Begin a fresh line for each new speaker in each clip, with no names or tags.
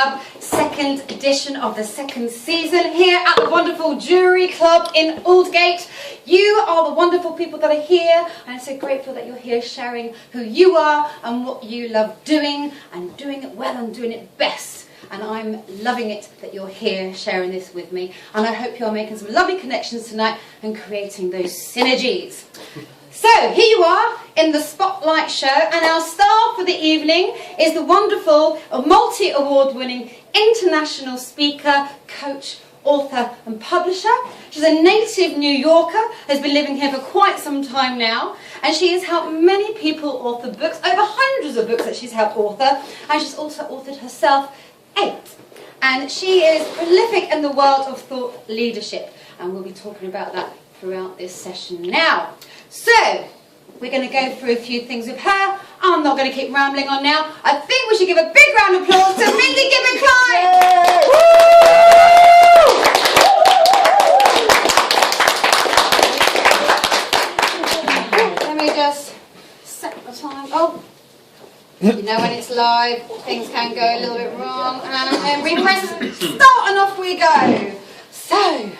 Club, second edition of the second season here at the wonderful Jewry Club in Aldgate. You are the wonderful people that are here, and I'm so grateful that you're here sharing who you are and what you love doing, and doing it well and doing it best. And I'm loving it that you're here sharing this with me, and I hope you're making some lovely connections tonight and creating those synergies. So here you are in the Spotlight Show, and our star for the evening is the wonderful, multi-award winning international speaker, coach, author and publisher. She's a native New Yorker, has been living here for quite some time now, and she has helped many people author books, over hundreds of books that she's helped author, and she's also authored herself 8. And she is prolific in the world of thought leadership, and we'll be talking about that throughout this session now. So, we're going to go through a few things with her. I'm not going to keep rambling on now. I think we should give a big round of applause to Mindy Gibbins-KLEIN! Let me just set the time. Oh, you know when it's live, things can go a little bit wrong. And then we press start and off we go. So,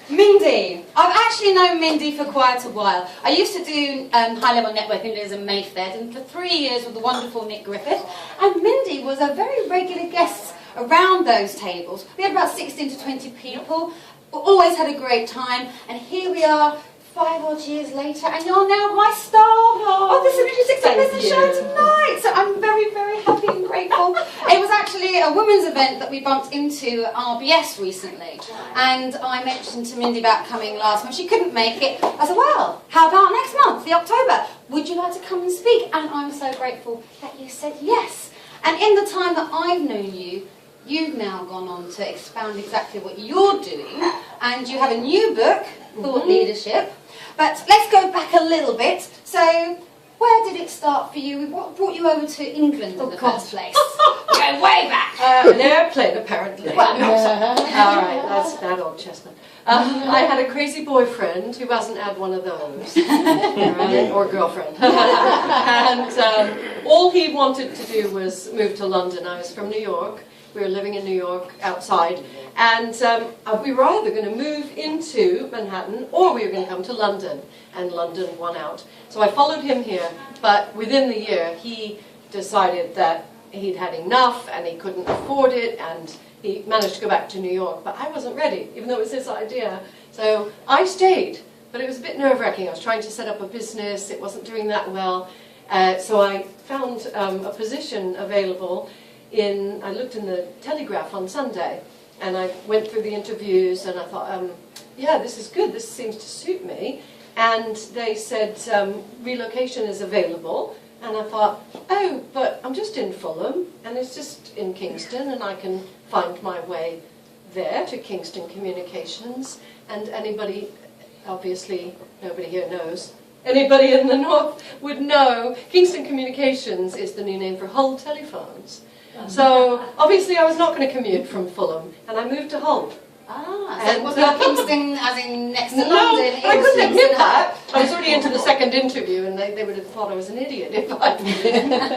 Mindy. I've actually known Mindy for quite a while. I used to do high-level networking days in Mayfair, and for 3 years with the wonderful Nick Griffith. And Mindy was a very regular guest around those tables. We had about 16 to 20 people. Always had a great time. And here we are, 5 odd years later, and you're now my star of the Synergie16 Business Show tonight. So I'm very, very happy and grateful. It was actually a women's event that we bumped into at RBS recently, and I mentioned to Mindy about coming last month. She couldn't make it. I said, well, how about next month, the October? Would you like to come and speak? And I'm so grateful that you said yes. And in the time that I've known you, you've now gone on to expound exactly what you're doing, and you have a new book, Thought Leadership. But let's go back a little bit. So, where did it start for you? What brought you over to England in the first place? Going way back.
An airplane, apparently.
Well, no,
all right, that's that old chestnut. I had a crazy boyfriend who hasn't had one of those, right? Or girlfriend. And all he wanted to do was move to London. I was from New York. We were living in New York outside, and we were either going to move into Manhattan or we were going to come to London, and London won out. So I followed him here, but within the year he decided that he'd had enough and he couldn't afford it, and he managed to go back to New York, but I wasn't ready, even though it was his idea. So I stayed, but it was a bit nerve-wracking. I was trying to set up a business, it wasn't doing that well, so I found a position available I looked in the Telegraph on Sunday, and I went through the interviews, and I thought, yeah, this is good, this seems to suit me. And they said, relocation is available, and I thought, oh, but I'm just in Fulham, and it's just in Kingston, and I can find my way there to Kingston Communications. And anybody, obviously, nobody here knows, anybody in the north would know, Kingston Communications is the new name for Hull Telephones. So, obviously I was not going to commute from Fulham, and I moved to Hull.
Ah, so it was not Kingston as in next to London?
No, I couldn't admit that. I was already into the second interview, and they would have thought I was an idiot if I...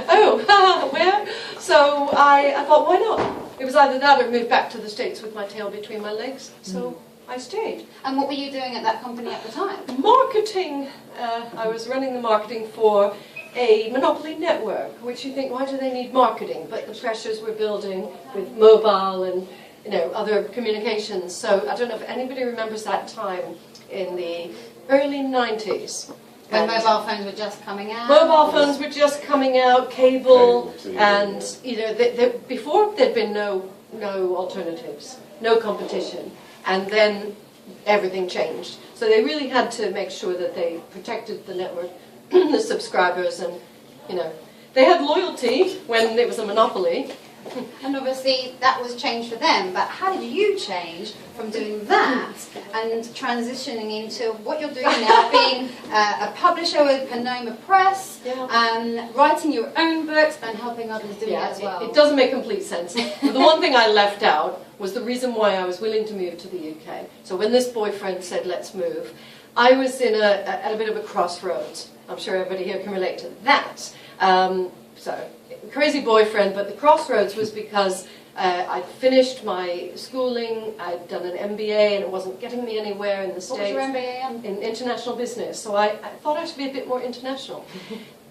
Oh, where? So I thought, why not? It was either that or move back to the States with my tail between my legs, so I stayed.
And what were you doing at that company at the time?
Marketing. I was running the marketing for a monopoly network, which you think, why do they need marketing? But the pressures were building with mobile and other communications. So I don't know if anybody remembers that time in the early 90s.
When mobile phones were just coming out?
Mobile phones were just coming out, cable, and before there'd been no alternatives, no competition, and then everything changed. So they really had to make sure that they protected the network, the subscribers, and they had loyalty when it was a monopoly.
And obviously that was changed for them, but how did you change from doing that and transitioning into what you're doing now, being a publisher with Panoma Press, and writing your own books and helping others do it as well?
It doesn't make complete sense. But the one thing I left out was the reason why I was willing to move to the UK. So when this boyfriend said, let's move, I was at a bit of a crossroads. I'm sure everybody here can relate to that. So, crazy boyfriend, but the crossroads was because I'd finished my schooling, I'd done an MBA, and it wasn't getting me anywhere in the States.
What was your MBA in?
In international business. So I thought I should be a bit more international.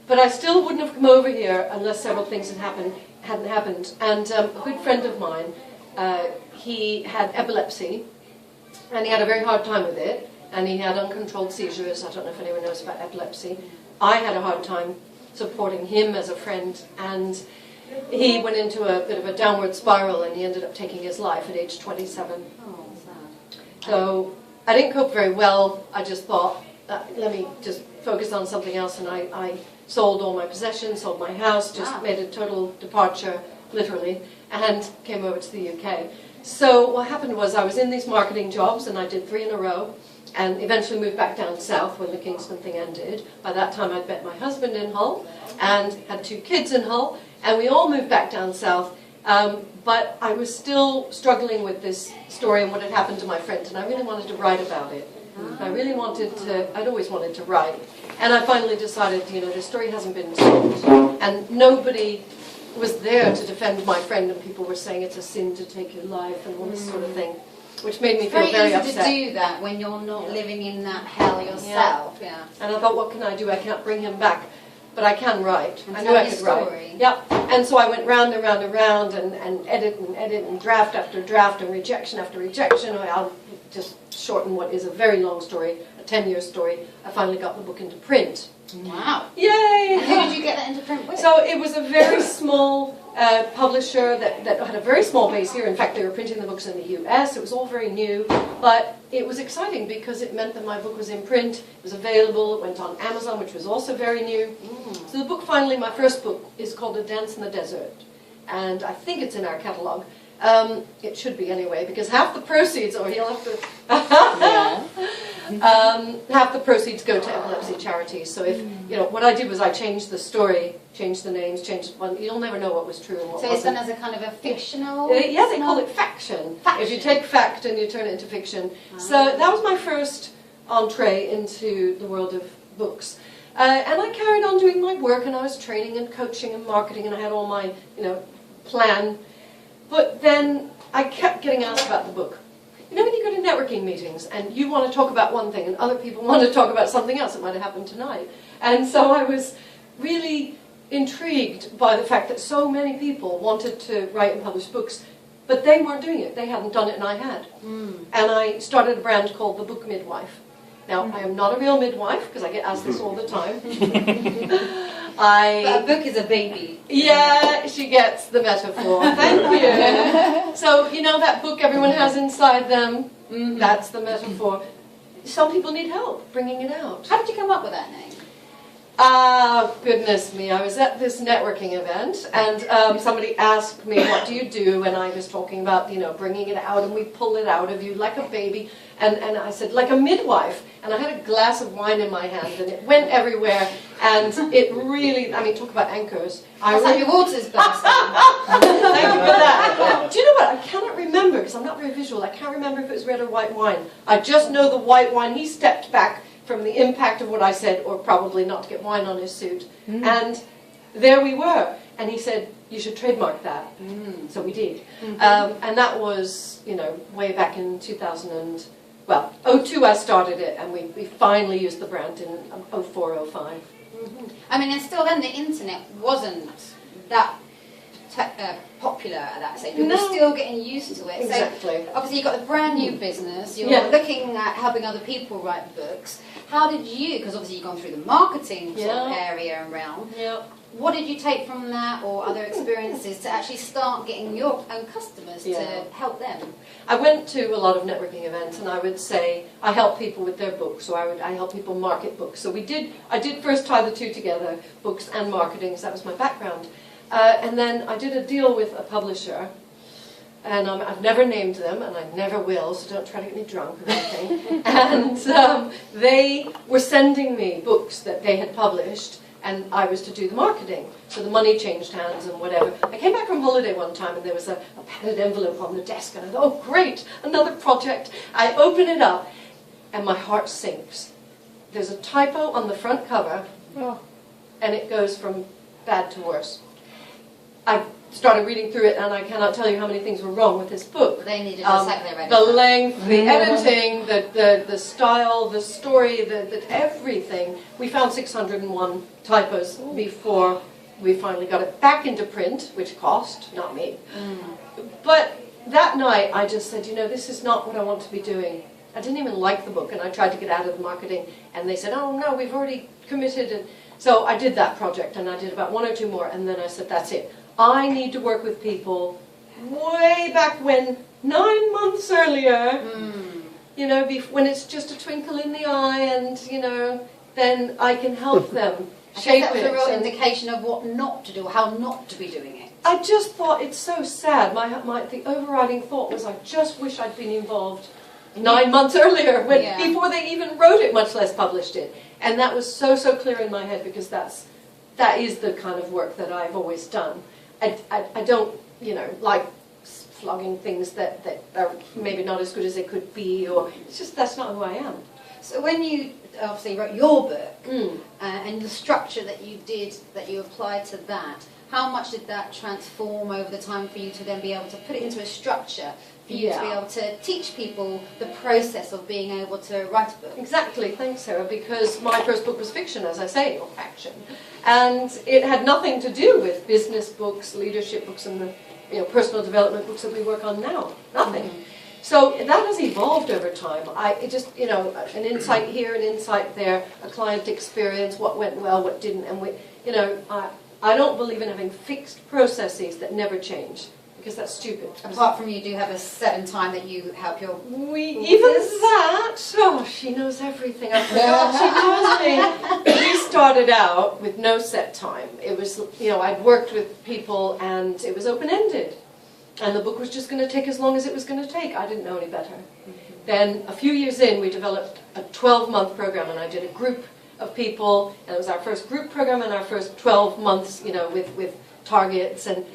But I still wouldn't have come over here unless several things hadn't happened. And a good friend of mine, he had epilepsy, and he had a very hard time with it, and he had uncontrolled seizures. I don't know if anyone knows about epilepsy. I had a hard time supporting him as a friend, and he went into a bit of a downward spiral, and he ended up taking his life at age 27.
Oh, sad.
So I didn't cope very well. I just thought, let me just focus on something else, and I sold all my possessions, sold my house, just made a total departure, literally, and came over to the UK. So what happened was I was in these marketing jobs, and I did 3 in a row, and eventually moved back down south when the Kingston thing ended. By that time I'd met my husband in Hull, and had 2 kids in Hull, and we all moved back down south. But I was still struggling with this story and what had happened to my friend, and I really wanted to write about it. I really wanted to, I'd always wanted to write. And I finally decided, you know, the story hasn't been told, and nobody was there to defend my friend, and people were saying it's a sin to take your life and all this sort of thing, which made me feel very upset.
It's very easy to do that when you're not living in that hell yourself. Yeah.
And I thought, what can I do? I can't bring him back, but I can write.
And
I knew I could write. Yep. And so I went round and round and round, and edit and draft after draft and rejection after rejection. I'll just shorten what is a very long story, a 10-year story. I finally got the book into print.
Wow.
Yay!
And who did you get that into print with?
So it was a very small publisher that had a very small base here. In fact, they were printing the books in the US. It was all very new, but it was exciting because it meant that my book was in print, it was available, it went on Amazon, which was also very new. So the book finally, my first book, is called A Dance in the Desert, and I think it's in our catalogue. It should be anyway, because half the proceeds, or you'll have to, half the proceeds go to epilepsy charities. So if, you know, what I did was I changed the story, changed the names, changed one. You'll never know what was true and what wasn't.
So it's done as a kind of a fictional?
Yeah, they call it faction. If you take fact and you turn it into fiction. So that was my first entree into the world of books. And I carried on doing my work, and I was training and coaching and marketing, and I had all my, you know, plan. But then I kept getting asked about the book. You know when you go to networking meetings and you want to talk about one thing and other people want to talk about something else that might have happened tonight. And so I was really intrigued by the fact that so many people wanted to write and publish books, but they weren't doing it. They hadn't done it, and I had. And I started a brand called The Book Midwife. Now, I am not a real midwife, because I get asked this all the time.
But a book is a baby.
Yeah, she gets the metaphor. Thank you. So, you know that book everyone has inside them? That's the metaphor. Some people need help bringing it out.
How did you come up with that name?
Goodness me, I was at this networking event, and somebody asked me, what do you do? And I was talking about, you know, bringing it out, and we pull it out of you like a baby. And I said, like a midwife. And I had a glass of wine in my hand, and it went everywhere, and it really, I mean, talk about anchors.
That's like your water's bursting.
Thank you for that. Do you know what? I cannot remember, because I'm not very visual. I can't remember if it was red or white wine. I just know the white wine. He stepped back from the impact of what I said, or probably not to get wine on his suit. And there we were. And he said, you should trademark that. So we did. And that was, you know, way back in 2000 well, 2002 I started it, and we finally used the brand in 2004, 2005.
I mean, and still then the internet wasn't that popular at that stage. People were still getting used to it.
Exactly.
So obviously you've got a brand new business, you're looking at helping other people write books. How did you, because obviously you've gone through the marketing sort of area and realm, what did you take from that or other experiences to actually start getting your own customers to help them?
I went to a lot of networking events, and I would say I help people with their books, or I help people market books. So I did first tie the two together, books and marketing, because that was my background. And then I did a deal with a publisher, and I've never named them, and I never will, so don't try to get me drunk or anything. And they were sending me books that they had published, and I was to do the marketing. So the money changed hands and whatever. I came back from holiday one time, and there was a padded envelope on the desk, and I thought, oh great, another project. I open it up, and my heart sinks. There's a typo on the front cover, and it goes from bad to worse. I started reading through it, and I cannot tell you how many things were wrong with this book.
They needed a second edition.
The length, the editing, the style, the story, the everything. We found 601 typos before we finally got it back into print, which cost, not me. But that night I just said, you know, this is not what I want to be doing. I didn't even like the book, and I tried to get out of the marketing, and they said, oh no, we've already committed. And so I did that project, and I did about 1 or 2 more, and then I said, that's it. I need to work with people way back when, 9 months earlier, you know, when it's just a twinkle in the eye, and, you know, then I can help them shape it.
That's a real indication of what not to do, or how not to be doing it.
I just thought it's so sad. The overriding thought was I just wish I'd been involved 9 months earlier, before they even wrote it, much less published it. And that was so clear in my head, because that is the kind of work that I've always done. I don't, you know, like flogging things that are maybe not as good as they could be, or it's just that's not who I am.
So when you obviously wrote your book, and the structure that you did, that you applied to that, how much did that transform over the time for you to then be able to put it into a structure, for you to be able to teach people the process of being able to write a book?
Exactly, thanks Sarah, because my first book was fiction, as I say, or faction. And it had nothing to do with business books, leadership books, and the personal development books that we work on now. Nothing. So that has evolved over time. It just, you know, an insight here, an insight there, a client experience, what went well, what didn't, and I don't believe in having fixed processes that never change, because that's stupid.
Apart from you do have a 7 time that you help your
even that, oh, she knows everything. I forgot she knows me. We started out with no set time. It was, you know, I'd worked with people and it was open-ended. And the book was just going to take as long as it was going to take. I didn't know any better. Then a few years in, we developed a 12-month program, and I did a group of people, and it was our first group program and our first 12 months, you know, with targets. And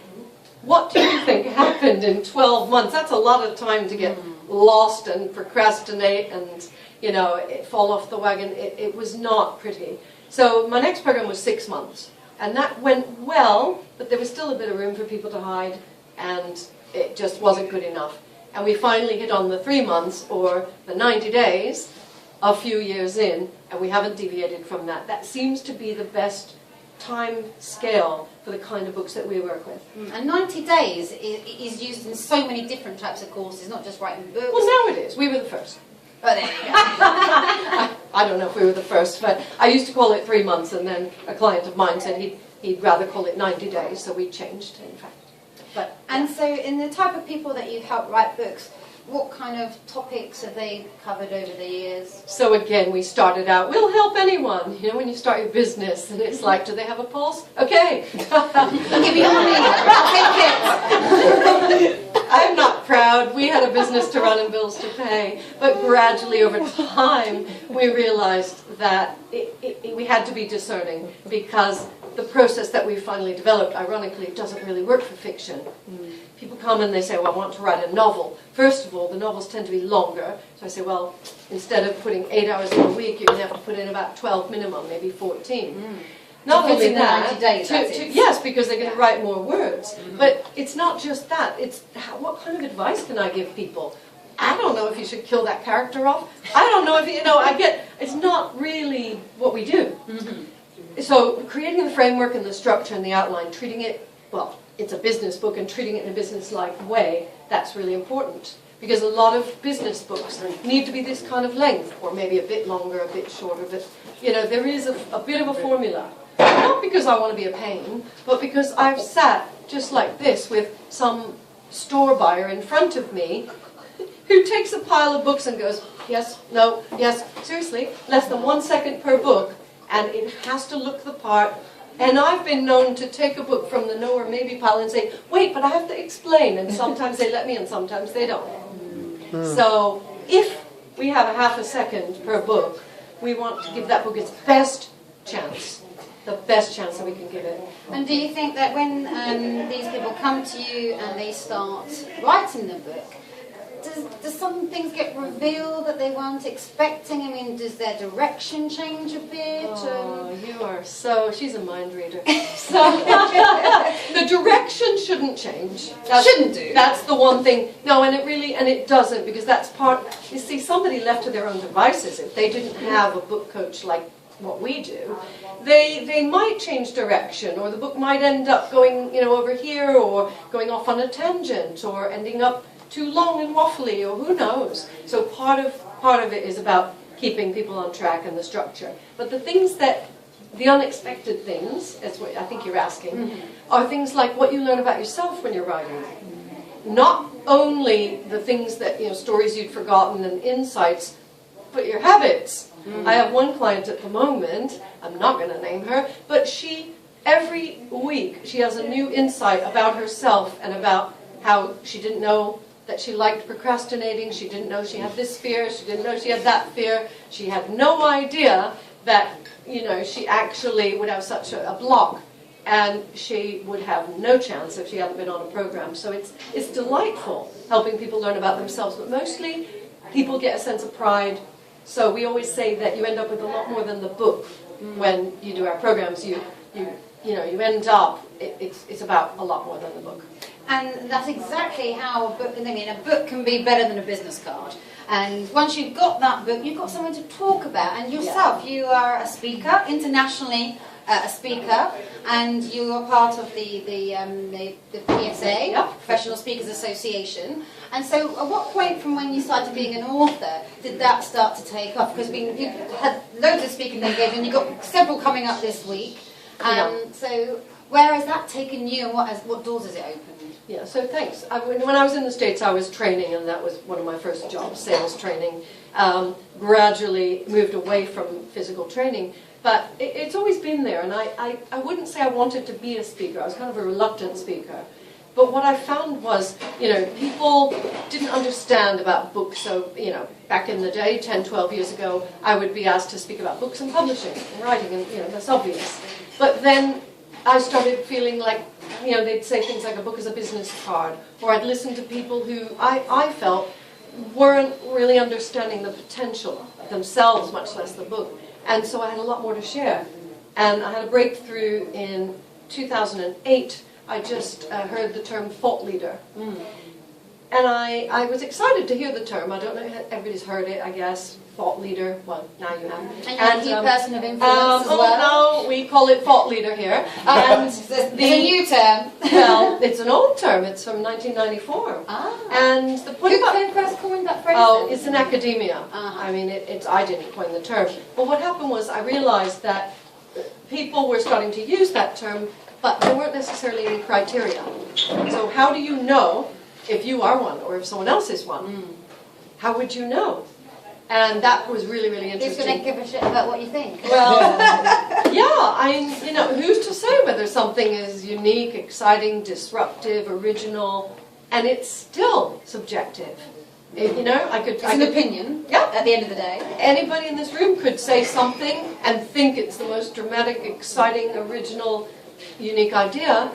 what do you think happened in 12 months? That's a lot of time to get lost and procrastinate and, you know, fall off the wagon. It was not pretty. So my next program was 6 months, and that went well, but there was still a bit of room for people to hide, and it just wasn't good enough. And we finally hit on the 3 months, or the 90 days, a few years in, and we haven't deviated from that. That seems to be the best time scale for the kind of books that we work with.
And 90 days is used in so many different types of courses, not just writing books.
Well, now it is. We were the first.
Oh, there you go.
I don't know if we were the first, but I used to call it 3 months, and then a client of mine said he'd rather call it 90 days, so we changed, in fact.
And so in the type of people that you've helped write books, what kind of topics have they covered over the years?
So again, we started out, we'll help anyone. You know, when you start your business, and it's like, do they have a pulse? Okay.
Give me your money. I'll take it.
I'm not proud. We had a business to run and bills to pay. But gradually over time, we realized that we had to be discerning, because the process that we finally developed, ironically, doesn't really work for fiction. People come and they say, well, I want to write a novel. First of all, the novels tend to be longer. So I say, well, instead of putting 8 hours in a week, you're going to have to put in about 12 minimum, maybe 14. Not only that,
90 days,
yes, because they're going to write more words. But it's not just that. It's what kind of advice can I give people? I don't know if you should kill that character off. I don't know if, you know, it's not really what we do. So creating the framework and the structure and the outline, treating it, well, it's a business book, and treating it in a business-like way, that's really important. Because a lot of business books need to be this kind of length, or maybe a bit longer, a bit shorter, but, you know, there is a bit of a formula. Not because I want to be a pain, but because I've sat just like this with some store buyer in front of me who takes a pile of books and goes, yes, no, yes, seriously, less than 1 second per book, and it has to look the part. And I've been known to take a book from the no or maybe pile and say, wait, but I have to explain, and sometimes they let me and sometimes they don't. So if we have a half a second per book, we want to give that book its best chance, the best chance that we can give it.
And do you think that when these people come to you and they start writing the book, does some things get revealed that they weren't expecting? I mean, does their direction change a bit?
Oh, you are so, she's a mind reader. So, the direction shouldn't change.
Shouldn't do.
That's the one thing. No, and it doesn't, because that's part, you see, somebody left to their own devices, if they didn't have a book coach like what we do, they might change direction, or the book might end up going, you know, over here, or going off on a tangent, or ending up too long and waffly, or who knows. So part of it is about keeping people on track and the structure. But the things that, the unexpected things, that's what I think you're asking, are things like what you learn about yourself when you're writing. Not only the things that, you know, stories you'd forgotten and insights, but your habits. I have one client at the moment, I'm not going to name her, but she, every week, she has a new insight about herself and about how she didn't know that she liked procrastinating, she didn't know she had this fear, she didn't know she had that fear, she had no idea that, you know, she actually would have such a block, and she would have no chance if she hadn't been on a program. So it's delightful helping people learn about themselves, but mostly people get a sense of pride. So we always say that you end up with a lot more than the book when you do our programs. You end up, it's about a lot more than the book.
And that's exactly how a book, I mean, a book can be better than a business card. And once you've got that book, you've got someone to talk about. And yourself, you are a speaker, internationally a speaker, and you are part of the PSA, Professional Speakers Association. And so at what point from when you started being an author did that start to take off? Because you've had loads of speaking engagements, and you've got several coming up this week. So where has that taken you, and what doors has it opened?
Yeah, so thanks. When I was in the States, I was training, and that was one of my first jobs, sales training. Gradually moved away from physical training, but it's always been there, and I wouldn't say I wanted to be a speaker. I was kind of a reluctant speaker. But what I found was, you know, people didn't understand about books. So, you know, back in the day, 10, 12 years ago, I would be asked to speak about books and publishing and writing, and, you know, that's obvious. But then I started feeling like, you know, they'd say things like a book is a business card, or I'd listen to people who I felt weren't really understanding the potential themselves, much less the book. And so I had a lot more to share. And I had a breakthrough in 2008. I just heard the term thought leader. And I was excited to hear the term. I don't know if everybody's heard it, I guess. Thought leader. Well, now you have.
And you're a key person of influence as well?
No, we call it thought leader here. And
it's a new term.
Well, it's an old term. It's from 1994. And the point
Who came first coined that phrase?
Oh, it's in academia. I mean, I didn't coin the term. But what happened was I realized that people were starting to use that term, but there weren't necessarily any criteria. So how do you know if you are one or if someone else is one? How would you know? And that was really, really interesting.
Who's going to give a shit about what you think?
Well, yeah, you know, who's to say whether something is unique, exciting, disruptive, original, and it's still subjective. You know,
it's an opinion.
Yeah.
At the end of the day,
anybody in this room could say something and think it's the most dramatic, exciting, original, unique idea,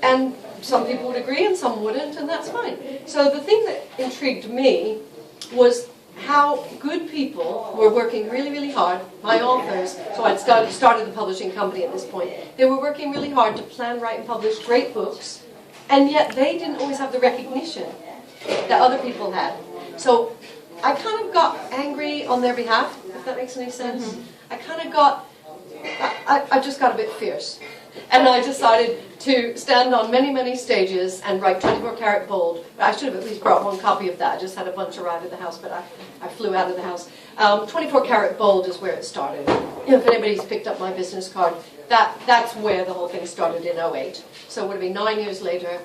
and some people would agree and some wouldn't, and that's fine. So the thing that intrigued me was how good people were working really, really hard, my authors, so I'd started the publishing company at this point. They were working really hard to plan, write, and publish great books, and yet they didn't always have the recognition that other people had. So I kind of got angry on their behalf, if that makes any sense. I kind of got, I just got a bit fierce. And I decided to stand on many, many stages and write 24 karat bold. I should have at least brought one copy of that. I just had a bunch arrive at the house, but I flew out of the house. 24 karat bold is where it started. You know, if anybody's picked up my business card, that's where the whole thing started in '08. So it would have been 9 years later.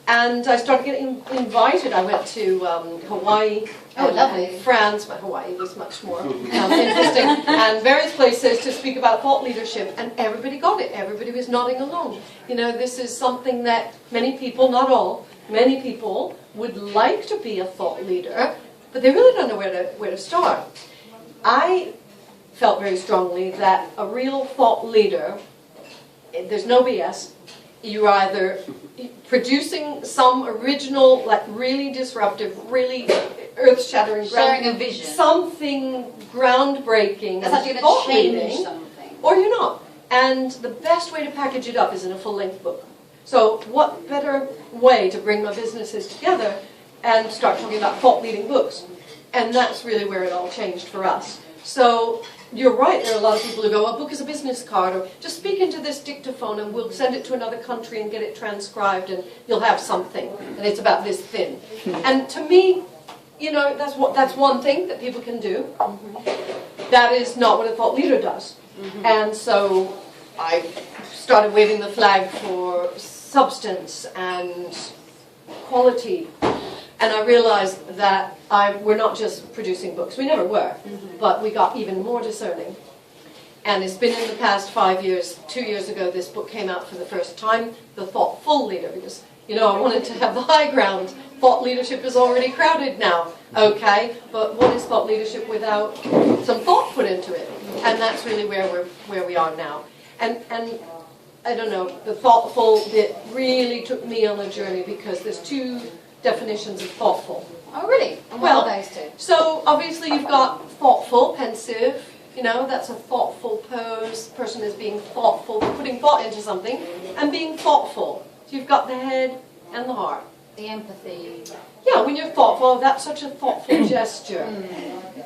And I started getting invited. I went to Hawaii, and France, but Hawaii was much more interesting, and various places to speak about thought leadership, and everybody got it. Everybody was nodding along. You know, this is something that many people, not all, many people would like to be a thought leader, but they really don't know where to start. I felt very strongly that a real thought leader, there's no BS, you're either producing some original, like really disruptive, really earth-shattering,
Sharing a vision.
something groundbreaking,
That's actually going to change something.
or you're not. And the best way to package it up is in a full-length book. So what better way to bring my businesses together and start talking about thought-leading books? And that's really where it all changed for us. So you're right, there are a lot of people who go, a book is a business card, or just speak into this dictaphone and we'll send it to another country and get it transcribed and you'll have something. And it's about this thin. And to me, you know, that's one thing that people can do. That is not what a thought leader does. And so I started waving the flag for substance and quality. And I realized that we're not just producing books. We never were. But we got even more discerning. And it's been in the past 5 years. 2 years ago, this book came out for the first time, The Thoughtful Leader, because, you know, I wanted to have the high ground. Thought leadership is already crowded now. Okay, but what is thought leadership without some thought put into it? And that's really where we are now. And I don't know, the thoughtful bit really took me on a journey because there's two definitions of thoughtful.
Oh, really? And what are those two?
So obviously you've got thoughtful, pensive, you know, that's a thoughtful pose. Person is being thoughtful, putting thought into something, and being thoughtful. So you've got the head and the heart.
The empathy.
Yeah, when you're thoughtful, that's such a thoughtful gesture.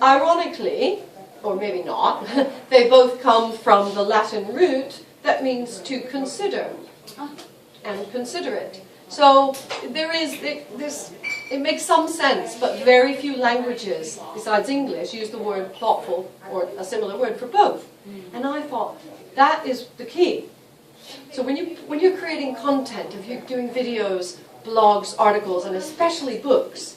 Ironically, or maybe not, they both come from the Latin root that means to consider and considerate. So there is this, it makes some sense, but very few languages besides English use the word thoughtful or a similar word for both. And I thought that is the key. So when you're creating content, if you're doing videos, blogs, articles, and especially books,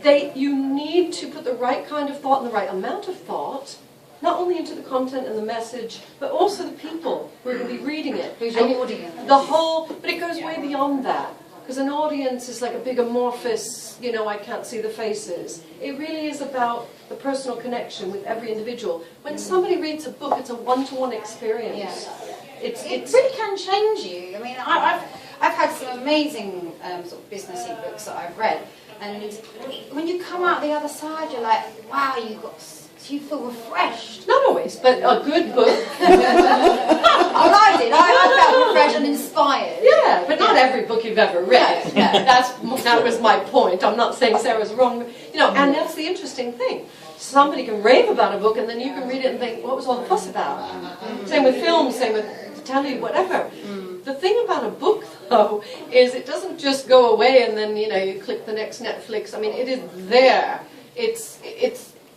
you need to put the right kind of thought and the right amount of thought, not only into the content and the message, but also the people who are going to be reading it.
Who's your audience?
But it goes way beyond that. Because an audience is like a big amorphous, you know, I can't see the faces. It really is about the personal connection with every individual. When somebody reads a book, it's a one-to-one experience.
Yeah. It really can change you. I mean, I've had some amazing sort of businessy books that I've read, and when you come out the other side, you're like, wow, you feel refreshed.
Not always, but a good book.
Well, I did. I felt refreshed and inspired.
Yeah, but not every book you've ever read. That was my point. I'm not saying Sarah's wrong. You know, and that's the interesting thing. Somebody can rave about a book, and then you can read it and think, what was all the fuss about? Same with films, same with telly, whatever. The thing about a book, though, is it doesn't just go away and then, you know, you click the next Netflix. I mean, it is there. It's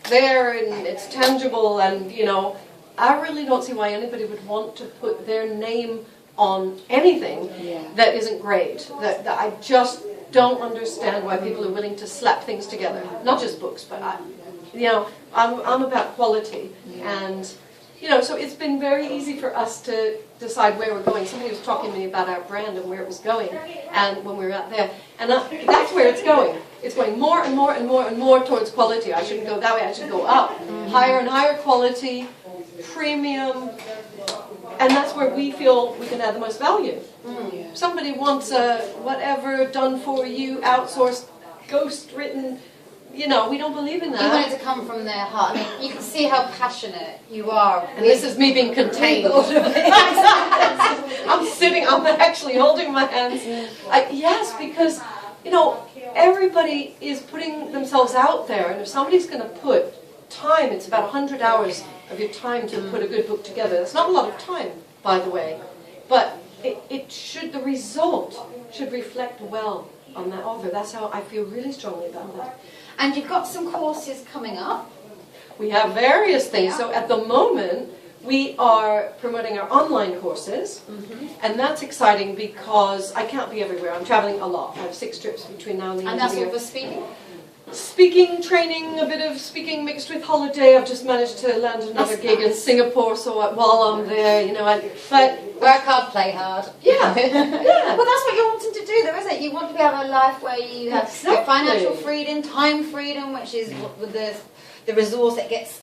there and it's tangible, and, you know, I really don't see why anybody would want to put their name on anything that isn't great. That I just don't understand why people are willing to slap things together. Not just books, but I'm about quality. And, you know, so it's been very easy for us to decide where we're going. Somebody was talking to me about our brand and where it was going, and when we were out there, and that's where it's going. It's going more and more and more and more towards quality. I shouldn't go that way, I should go up. Higher and higher quality, premium, and that's where we feel we can add the most value. Somebody wants a whatever, done for you, outsourced, ghost written, you know, we don't believe in that.
You want it to come from their heart. I mean, you can see how passionate you are.
And this is me being contained. I'm actually holding my hands. Yes, because, you know, everybody is putting themselves out there, and if somebody's going to put time, it's about 100 hours of your time to put a good book together. That's not a lot of time, by the way, but the result should reflect well on that author. That's how I feel really strongly about that.
And you've got some courses coming up.
We have various things. So at the moment, we are promoting our online courses, and that's exciting because I can't be everywhere. I'm traveling a lot. I have 6 trips between now and the end of the year.
And that's all for speaking?
Speaking, training, a bit of speaking mixed with holiday. I've just managed to land another gig in Singapore, so while I'm there, you know, but
work hard, play hard.
Yeah.
Well, that's what you're wanting to do, though, isn't it? You want to be able to have a life where you have financial freedom, time freedom, which is the resource that gets